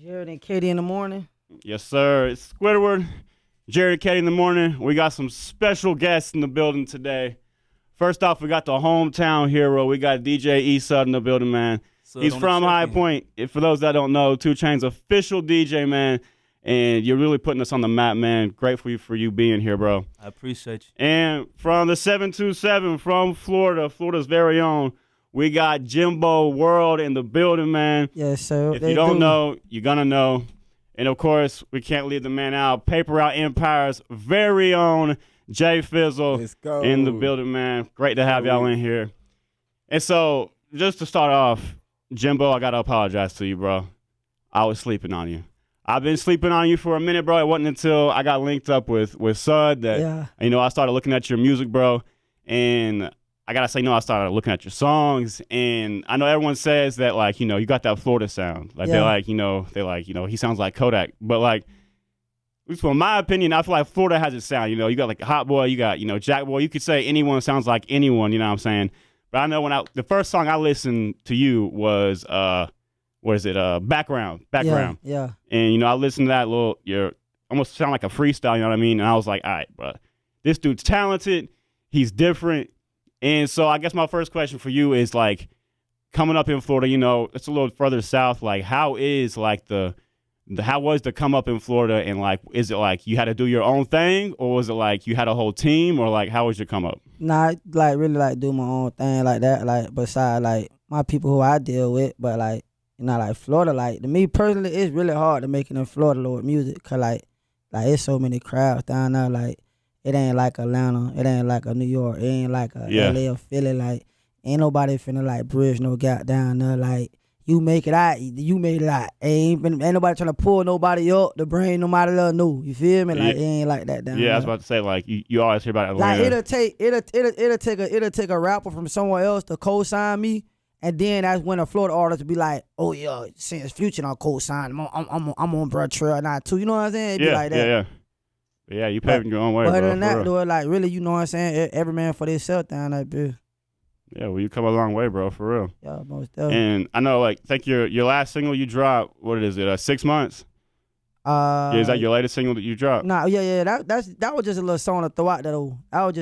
Jared and Katie in the morning. Yes, sir. It's Squidward, Jared and Katie in the morning. We got some special guests in the building today. First off, we got the hometown hero. We got DJ Sudd in the building, man. He's from High Point. For those that don't know, 2 Chainz official DJ, man. And you're really putting us on the map, man. Grateful for you being here, bro. I appreciate you. And from the 727 from Florida, Florida's very own, we got Jimbo World in the building, man. Yes, sir. If you don't know, you're going to know. And, of course, we can't leave the man out. Paper Route Empire's very own Jay Fizzle in the building, man. Great to have y'all in here. And so, just to start off, Jimbo, I got to apologize to you, bro. I was sleeping on you. I've been sleeping on you for a minute, bro. It wasn't until I got linked up with Sudd that, I started looking at your music, bro. And I got to say, I started looking at your songs. And I know everyone says that, like, you got that Florida sound. Like, they're like, he sounds like Kodak. But, like, at least from my opinion, I feel like Florida has its sound. You got, like, Hot Boy. You got, Jack Boy. You could say anyone sounds like anyone, you know what I'm saying? But I know the first song I listened to you was, Background. Yeah. And, I listened to that you almost sound like a freestyle, you know what I mean? And I was like, all right, bro, this dude's talented. He's different. And so I guess my first question for you is, like, coming up in Florida, it's a little further south. Like, how was the come up in Florida? And, like, is it like you had to do your own thing, or was it like you had a whole team, or, like, how was your come up? Nah, like, really, like, do my own thing like that. Like, besides, like, my people who I deal with, but, like, like Florida, like, to me personally, it's really hard to make it in Florida with music, cause like it's so many crowds down there. Like, it ain't like Atlanta, it ain't like a New York, it ain't like a LA or Philly. Like, ain't nobody finna like bridge no gap down there. Like, you make it out, you made it out. Ain't nobody trying to pull nobody up to bring nobody else new. You feel me? Like, it ain't like that down there. Yeah, I was about to say, like, you always hear about Atlanta. Like, it'll take a rapper from somewhere else to co-sign me. And then that's when a Florida artist would be like, oh, yeah, since Future on co-sign, I'm on Bruh Trail now, too. You know what I'm saying? It'd be like that. Yeah, you paving your own way, but bro. Other than that, though, like, really, you know what I'm saying? Every man for themselves down that bitch. Yeah, well, you come a long way, bro, for real. Yeah, most definitely. And I know, like, I think your last single you dropped, what is it, 6 months? Is that your latest single that you dropped? Nah, yeah. That was just a little song to throw out there, though. That was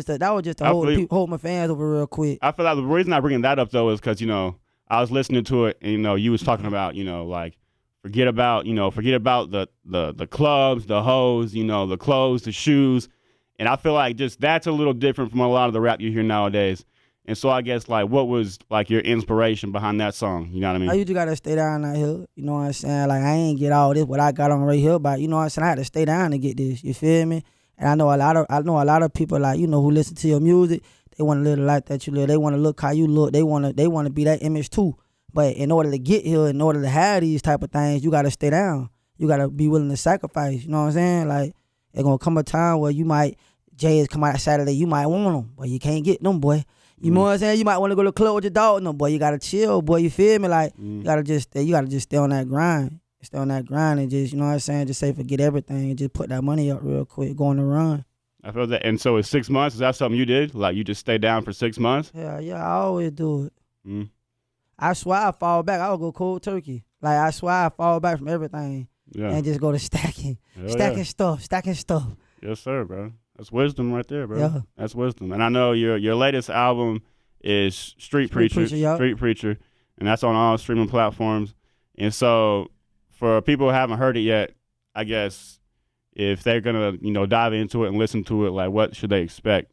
just to hold my fans over real quick. I feel like the reason I bring that up, though, is because, I was listening to it, and, you was talking about, like, forget about the clubs, the hoes, the clothes, the shoes. And I feel like just that's a little different from a lot of the rap you hear nowadays. And so I guess, like, what was, like, your inspiration behind that song? You know what I mean? You just got to stay down that hill. You know what I'm saying? Like, I ain't get all this, what I got on right here, but, you know what I'm saying? I had to stay down to get this. You feel me? And I know a lot of people, like, who listen to your music, they want to live the life that you live. They want to look how you look. They want to be that image, too. But in order to get here, in order to have these type of things, you got to stay down. You got to be willing to sacrifice. You know what I'm saying? Like, there's going to come a time where Jay's come out Saturday, you might want them, but you can't get them, boy. You know what I'm saying? You might want to go to the club with your dog. No, boy, you got to chill, boy. You feel me? Like, you got to just stay on that grind. Stay on that grind and just, you know what I'm saying? Just say forget everything and just put that money up real quick, go on the run. I feel that. And so it's 6 months. Is that something you did? Like, you just stay down for 6 months? Yeah, I always do it. I swear I fall back. I would go cold turkey. Like, I swear I fall back from everything and just go to stacking stuff. Yes, sir, bro. That's wisdom right there, bro. Yeah. That's wisdom. And I know your latest album is Street Preacher, and that's on all streaming platforms. And so for people who haven't heard it yet, I guess if they're going to, dive into it and listen to it, like, what should they expect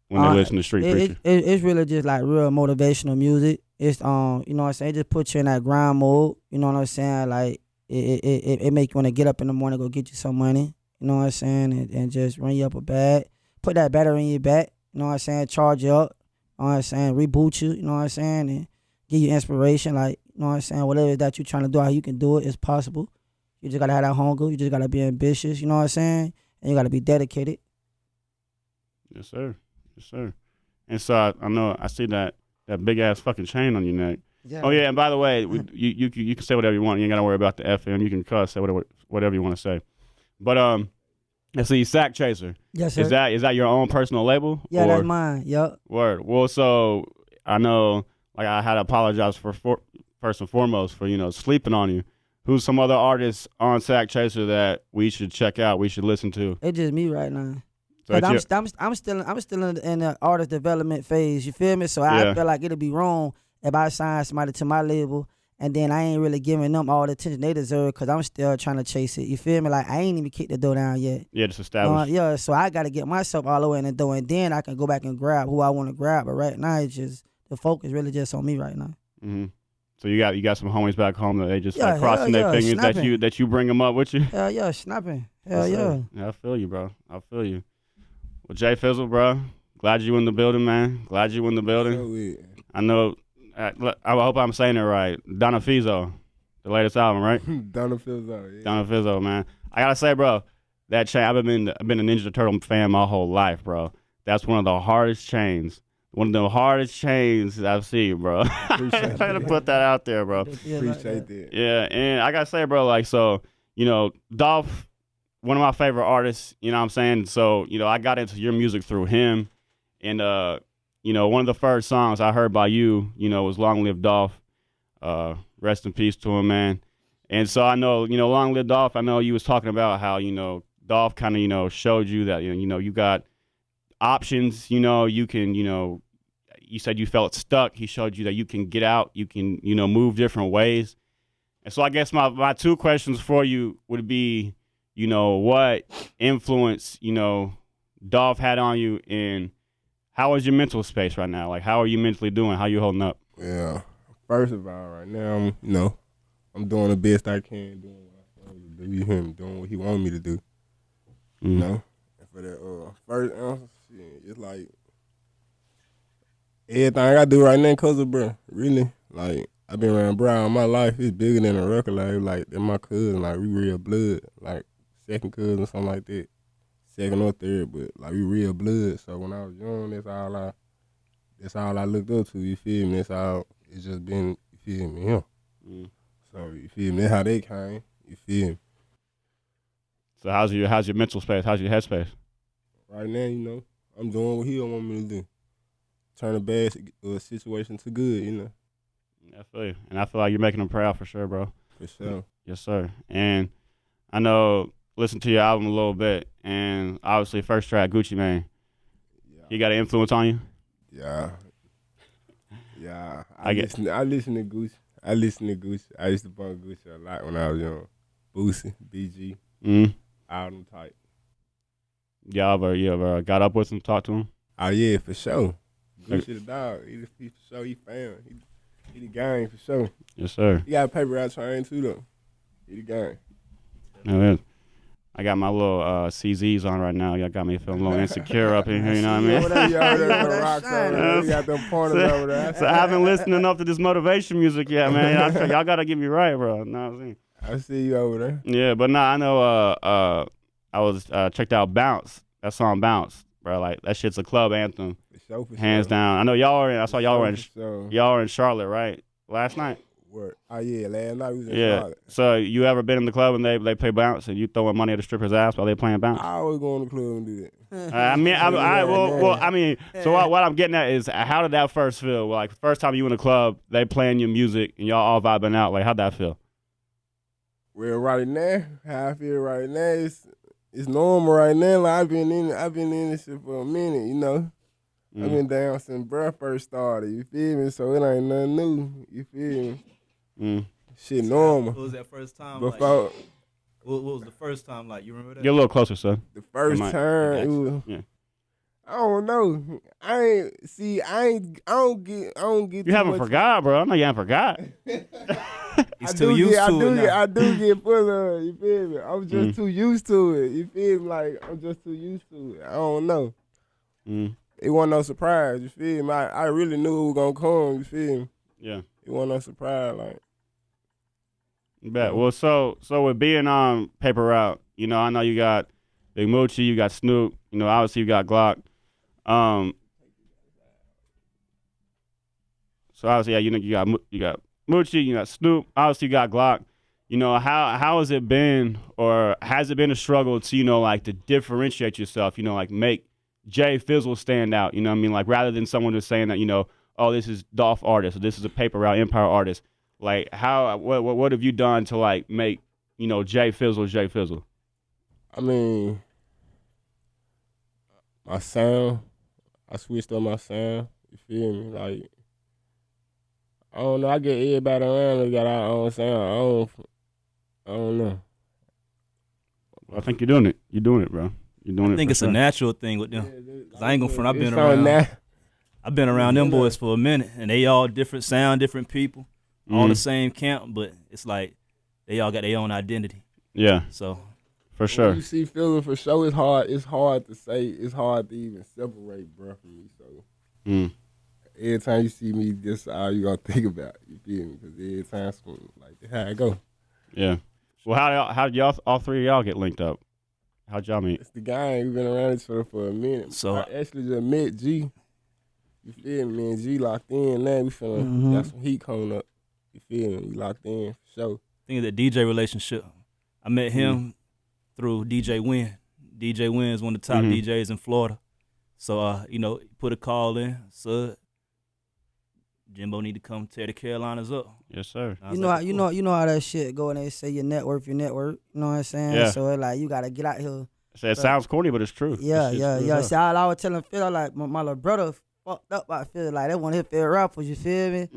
when they listen to Street Preacher? It's really just, like, real motivational music. It's, you know what I'm saying? It just puts you in that grind mode. You know what I'm saying? Like, it make you want to get up in the morning, go get you some money. You know what I'm saying? And just run you up a bag. Put that battery in your back. You know what I'm saying? Charge you up. You know what I'm saying? Reboot you. You know what I'm saying? And give you inspiration. Like, you know what I'm saying? Whatever that you're trying to do, how you can do it, it's possible. You just got to have that hunger. You just got to be ambitious. You know what I'm saying? And you got to be dedicated. Yes, sir. Yes, sir. And so I know I see that big-ass fucking chain on your neck. Yeah. Oh, yeah, and by the way, you can say whatever you want. You ain't got to worry about the FM. You can cuss, say whatever you want to say. But let's see, Sack Chaser. Yes, sir. Is that your own personal label? Yeah, that's mine. Yep. Word. Well, so I know, like, I had to apologize for first and foremost for sleeping on you. who's some other artists on Sack Chaser that we should check out, we should listen to? It's just me right now. So Cause I'm still in the artist development phase. You feel me? So I feel like it'll be wrong if I sign somebody to my label and then I ain't really giving them all the attention they deserve because I'm still trying to chase it. You feel me? Like I ain't even kicked the door down yet. Yeah, just established. So I got to get myself all the way in the door and then I can go back and grab who I want to grab. But right now it's just the focus really just on me right now. Mm-hmm. So you got some homies back home that they just like crossing their fingers snapping. that you bring them up with you. Hell yeah, snapping. Hell yeah. I feel you, bro. I feel you. Well, Jay Fizzle, bro, glad you in the building, man. Glad you in the building. I know. I hope I'm saying it right. Donna Fizzle, the latest album, right? Donna Fizzle, yeah. Donna Fizzle, man. I gotta say, bro, that chain. I've been a Ninja Turtle fan my whole life, bro. That's one of the hardest chains. One of the hardest chains I've seen, bro. I gotta put that out there, bro. Appreciate that. Yeah, and I gotta say, bro, like, so, Dolph, one of my favorite artists, you know what I'm saying? So, I got into your music through him. And, one of the first songs I heard by you, was Long Live Dolph. Rest in peace to him, man. And so I know, Long Live Dolph, I know you was talking about how, Dolph kind of, showed you that, you got options, you can, you said you felt stuck. He showed you that you can get out, you can, move different ways. And so I guess my two questions for you would be, what influence, Dolph had on you, and how is your mental space right now? Like, how are you mentally doing? How you holding up? Yeah. First of all, right now, I'm doing the best I can, doing what I'm supposed to do. You hear me? Doing what he wanted me to do. Mm-hmm. You know? And for that first answer, it's like everything I do right now because of bro. Really. Like, I've been around bro all my life. It's bigger than a record label. Like, they're my cousin. Like, we real blood. Like, second cousin or something like that. Second or third, but like we real blood. So when I was young, that's all I looked up to. You feel me? It's just been, you feel me, him. Mm. So you feel me? That's how they came. You feel me? So how's your mental space? How's your headspace? Right now, I'm doing what he don't want me to do. Turn a bad situation to good, I feel you, and I feel like you're making them proud for sure, bro. For sure. Yes, sir. And I know. Listen to your album a little bit, and obviously first track, Gucci Mane. Yeah. He got an influence on you? Yeah. I listen to Gucci. I used to bump Gucci a lot when I was young. Boosie, BG, all them type. You ever got up with him, talked to him? Oh yeah, for sure. Gucci the dog. He for sure. He fan. He the gang for sure. Yes, sir. He got a paper out train too though. He the gang. Yeah, I got my little CZs on right now. Y'all got me feeling a little insecure up in here, you know what I mean? You got them pointers over there. So I haven't listened enough to this motivation music yet, man. Y'all got to get me right, bro. Know what I'm saying? I see you over there. Yeah, but nah, I know I was checked out Bounce. That song Bounce, bro. Like, that shit's a club anthem. For hands sure. down. I know I saw y'all were in Charlotte, right? Last night? Oh yeah, last night we was in Charlotte. So you ever been in the club and they play Bounce and you throwing money at the stripper's ass while they playing Bounce? I always go in the club and do that. So what I'm getting at is, how did that first feel? Like, first time you in the club, they playing your music and y'all all vibing out. Like, how'd that feel? Well, right now, how I feel right now, it's normal right now. Like, I've been in this shit for a minute, I've been down since bruh first started, you feel me? So it ain't nothing new, you feel me? Shit normal. What was that first time? Before, like, what was the first time like? You remember that? Get a little closer, son. The first time, it was, I don't know. I don't get. You haven't forgot, bro. I know you haven't forgot. He's too used to it now. I do get full of it, you feel me? I'm just too used to it, you feel me? Like, I'm just too used to it. I don't know. It wasn't no surprise, you feel me? I really knew it was gonna come, you feel me? Yeah. It wasn't no surprise, like. Bet. Well, so with being on Paper Route, I know you got Big Moochie, you got Snoop, obviously you got Glock. So obviously, you got Moochie, you got Snoop, obviously you got Glock. How has it been, or has it been a struggle to, like, to differentiate yourself, like make Jay Fizzle stand out, you know what I mean? Like, rather than someone just saying that, oh, this is Dolph artist, or this is a Paper Route Empire artist. Like what have you done to like make, you know, J Fizzle? I mean, my sound. I switched up my sound. You feel me? Like, I don't know. I get everybody around that got our own sound. I don't know. I think you're doing it. You're doing it, bro. You're doing it. I think it's sure. a natural thing with them. Cause I ain't gonna front. I've been around them boys for a minute, and they all different sound, different people, all the same camp, but it's like they all got their own identity. Yeah. So. For sure. When you see Fizzle for sure, it's hard to say. It's hard to even separate, bro, from me. So every time you see me, this all you gonna think about. You feel me? Because every time, like, that's how it go. Yeah. Well, how y'all, all three of y'all get linked up? How'd y'all meet? It's the gang. We've been around each other for a minute. So I actually just met G. You feel me? Me and G locked in. Now we finna got some heat coming up. You feel me? We locked in for sure. I think of the DJ relationship. I met him through DJ Wynn. DJ Wynn is one of the top DJs in Florida. So, you know, put a call in, Sudd. Jimbo need to come tear the Carolinas up. Yes, sir. You know how that shit go, and they say your network. You know what I'm saying? Yeah. So it's like you gotta get out here. It sounds corny, but it's true. Yeah. See, I was telling Phil, like my little brother fucked up by Phil, like they want to hit Phil rappers. You feel me?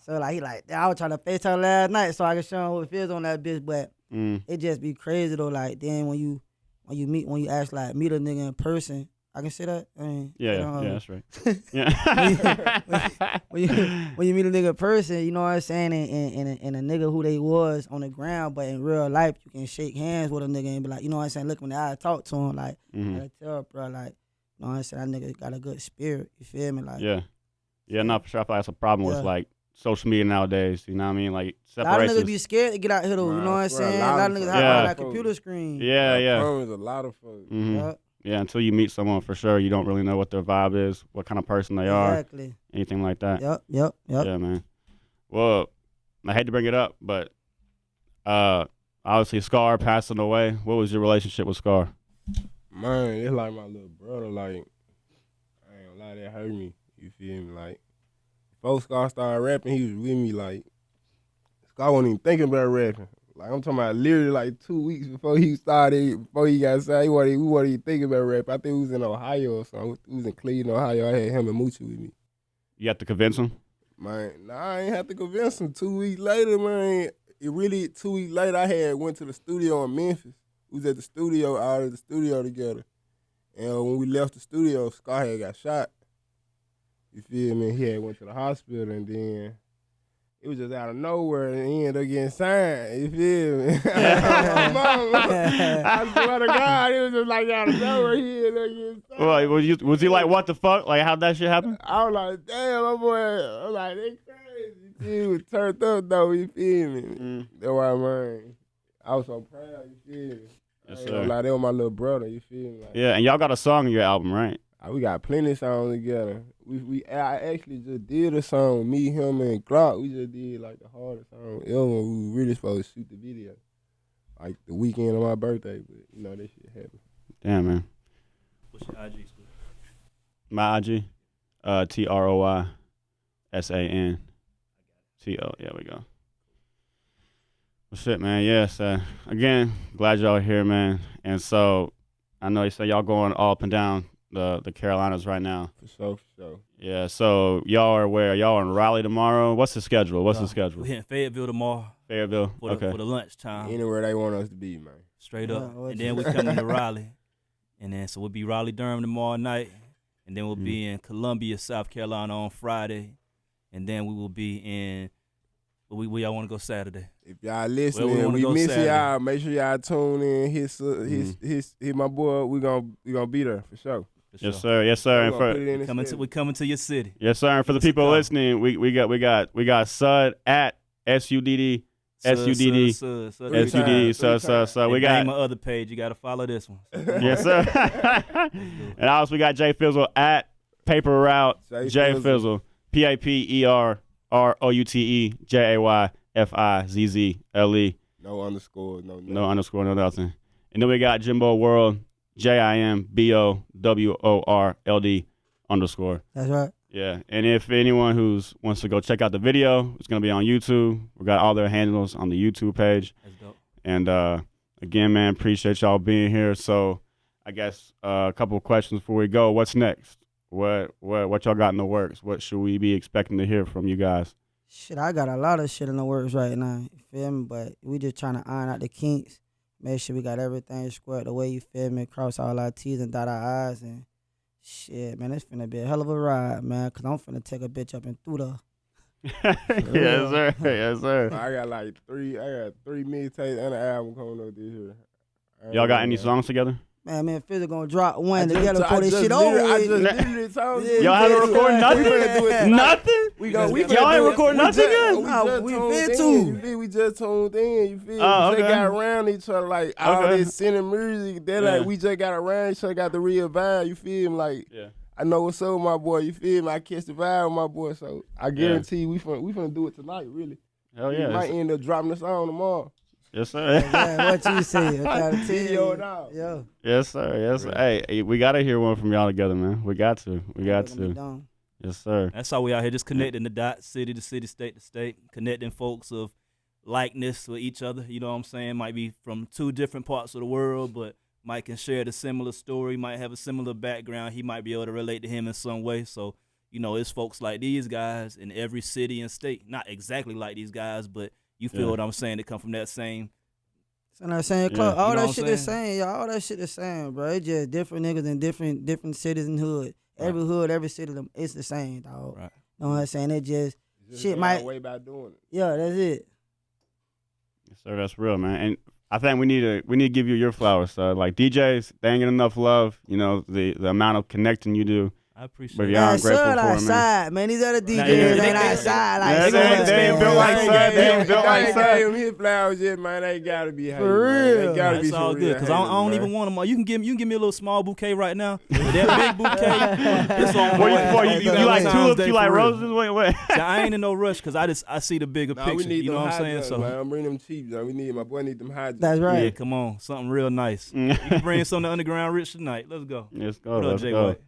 So like he like, I was trying to FaceTime last night so I could show him what Phil's on that bitch, but it just be crazy though. Like then when you actually meet a nigga in person. I can say that. I mean, yeah, that's right. when you meet a nigga in person, you know what I'm saying, and a nigga who they was on the ground, but in real life, you can shake hands with a nigga and be like, you know what I'm saying, look when I talk to him, like, I tell bro, like, you know what I'm saying, that nigga got a good spirit. You feel me, like. Yeah, no, for sure. I feel like that's a problem with like social media nowadays. You know what I mean, like separation. A lot of niggas be scared to get out here though. You know what I'm saying? A lot of niggas have on that computer screen. Yeah. There's a lot of folks. Yeah, until you meet someone for sure, you don't really know what their vibe is, what kind of person they are. Exactly. Anything like that. Yep. Yeah, man. Well, I hate to bring it up, but obviously Scar passing away. What was your relationship with Scar? Man, it's like my little brother. Like, I ain't gonna lie, that hurt me. You feel me? Like, before Scar started rapping, he was with me. Like, Scar wasn't even thinking about rapping. Like, I'm talking about literally like 2 weeks before he got signed, we wasn't even thinking about rap. I think we was in Ohio or something. We was in Cleveland, Ohio. I had him and Moochie with me. You have to convince him? Man, I ain't have to convince him. 2 weeks later, man, 2 weeks later, I went to the studio in Memphis. We was at the studio, out of the studio together. And when we left the studio, Scar had got shot. You feel me? He had went to the hospital, and then it was just out of nowhere, and he ended up getting signed. You feel me? I swear to God, it was just like out of nowhere. He ended up getting signed. Well, was he like, what the fuck? Like, how'd that shit happen? I was like, damn, my boy. I was like, they crazy. He was turned up, though. You feel me? That's why, man. I was so proud. You feel me? Yes, sir. Like, that was my little brother. You feel me? Like, yeah, and y'all got a song on your album, right? We got plenty of songs together. I actually just did a song with me, him, and Glock. We just did like the hardest song ever. We were really supposed to shoot the video, like the weekend of my birthday, but you know that shit happened. Damn, man. What's your IG? My IG, TroySan. Yeah, we go. Well, shit, man. Yes. Again, glad y'all are here, man. And so I know you say y'all going all up and down the Carolinas right now. For sure. Yeah, so y'all are where? Y'all in Raleigh tomorrow? What's the schedule? We're hitting Fayetteville tomorrow. Fayetteville? For the lunchtime. Anywhere they want us to be, man. Straight up. And then we're coming to Raleigh. And then so we'll be Raleigh-Durham tomorrow night. And then we'll be in Columbia, South Carolina on Friday. And then we will be in where y'all want to go Saturday. If y'all listening, we miss y'all. Make sure y'all tune in. Hit my boy. We gonna be there for sure. Yes, sir. Yes, sir. And we're coming to your city. Yes, sir. And for the people listening, we got Sudd at SUDD. SUDD. So we got my other page. You got to follow this one. Yes, sir. And also we got J Fizzle at Paper Route. J Fizzle. PAPEROUTEJAYFIZZLE. No underscore. No underscore. No nothing. And then we got Jimbo World. JIMBOWORLD _. That's right. Yeah, and if anyone wants to go check out the video, it's gonna be on YouTube. We got all their handles on the YouTube page. That's dope. And again, man, appreciate y'all being here. So I guess a couple of questions before we go. What's next? What y'all got in the works? What should we be expecting to hear from you guys? Shit, I got a lot of shit in the works right now. You feel me? But we just trying to iron out the kinks. Make sure we got everything squared away. You feel me? Cross all our T's and dot our I's. And shit, man, it's finna be a hell of a ride, man. Cause I'm finna take a bitch up and through the. Yes, sir. Yes, sir. I got three mixtapes and an album coming up this year. Y'all got any songs together? Man, me and Fizzle gonna drop one together before this shit over. I just literally told you. Y'all haven't recorded nothing? Nothing? Y'all ain't recording nothing yet? We fit to. We just tuned in. You feel? Oh, We just okay. got around each other like all this sending music. That like we just got around each other, got the real vibe. You feel me? Like I know what's up with my boy. You feel me? I catch the vibe with my boy. So I guarantee you, we finna do it tonight. Really. Hell yeah. We might end up dropping the song tomorrow. Yes, sir. Yeah, what you say? I gotta tell you. Yeah. Yes, sir. Yes, sir. Hey, we gotta hear one from y'all together, man. We got to. Yes, sir. That's how we out here, just connecting the dots, city to city, state to state, connecting folks of likeness with each other. You know what I'm saying? Might be from two different parts of the world, but might can share the similar story, might have a similar background. He might be able to relate to him in some way. So, you know, it's folks like these guys in every city and state. Not exactly like these guys, but you feel what I'm saying? They come from that same. It's in that same club. All You know that what shit I'm the same, y'all. All that shit the same, bro. It's just different niggas in different cities and hood. Every hood, every city, it's the same, dog. Right. You know what I'm saying? It just shit my might. way about doing it. Yeah, that's it. Yes, sir. That's real, man. And I think we need to give you your flowers, sir. Like DJs, they ain't get enough love. You know the amount of connecting you do. I appreciate But it. y'all, I'm grateful Sudd for it, man. outside, man. These other DJs they- ain't outside like They ain't built like Sudd. They ain't built like I Sudd. gave him his flowers yet, man. They gotta be hating, For man. real. They gotta be That's some all real good because I haters, don't man. even want them all. You can give me a little small bouquet right now. But that big bouquet, it's on What my way. you like Valentine's tulips? Day You like for real. roses? Wait. See, I ain't in no rush because I see the bigger Nah, picture. we need You know them what I'm hot saying? dogs, So man. I'm bringing them cheap, man. My boy need them hot dogs. That's right. yeah, come on, something real nice. You can bring some to Underground Rich tonight. Let's go. Let's go. What up, Let's Jay go. White?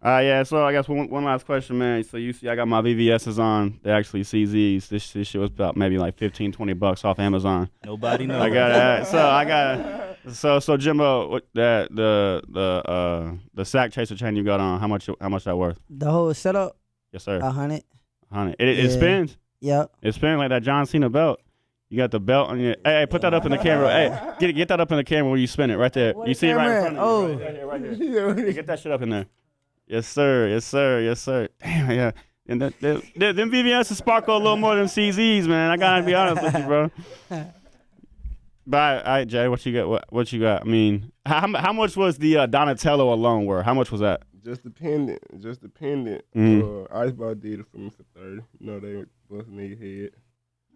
Yeah, so I guess one last question, man. So you see I got my VVS's on. They actually CZs. This shit was about maybe like $15-20 off Amazon. Nobody knows. I got so Jimbo, what the sack chaser chain you got on, how much that worth? The whole setup, Yes, sir. 100. It spins. Yep. It spins like that John Cena belt. You got the belt on your. Hey, put that up in the camera. Hey, get that up in the camera where you spin it right there. What You the see it right in camera front at? of you. Right here. Get that shit up in there. Yes, sir. Yes, sir. Yes, sir. Damn, yeah. And them VVS's sparkle a little more than CZs, man. I gotta be honest with you, bro. But all right, Jay, what you got? What you got? I mean, how much was the Donatello alone worth? How much was that? Just dependent. Mhm. Icebox did it for me for 30. You know, they busting their head.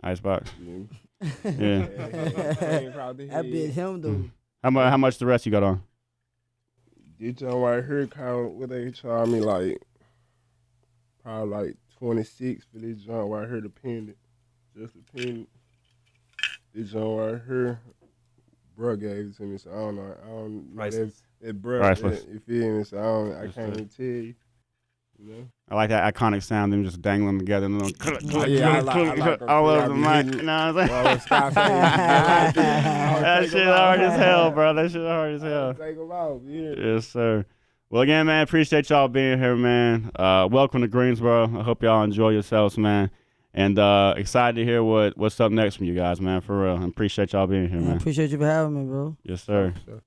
Icebox. Yeah. Yeah. That bitch him, dude. How much the rest you got on? This joint right here, what they charge me like, probably like 26 for this joint right here, dependent. Just dependent. This joint right here, bruh gave it to me, so I don't know. Priceless. That bruh, Priceless. you feel me? So I can't even tell you. You know? I like that iconic sound, them just dangling together and Yeah, I like all over the them. mic. You know what I'm saying? Well, Scarface, That shit hard as hell, bro. That shit hard as hell. Take them out, yeah. Yes, sir. Well, again, man, appreciate y'all being here, man. Welcome to Greensboro. I hope y'all enjoy yourselves, man. And excited to hear what's up next from you guys, man, for real. I appreciate y'all being here, I man. appreciate you for having me, bro. Yes, sir. Sure.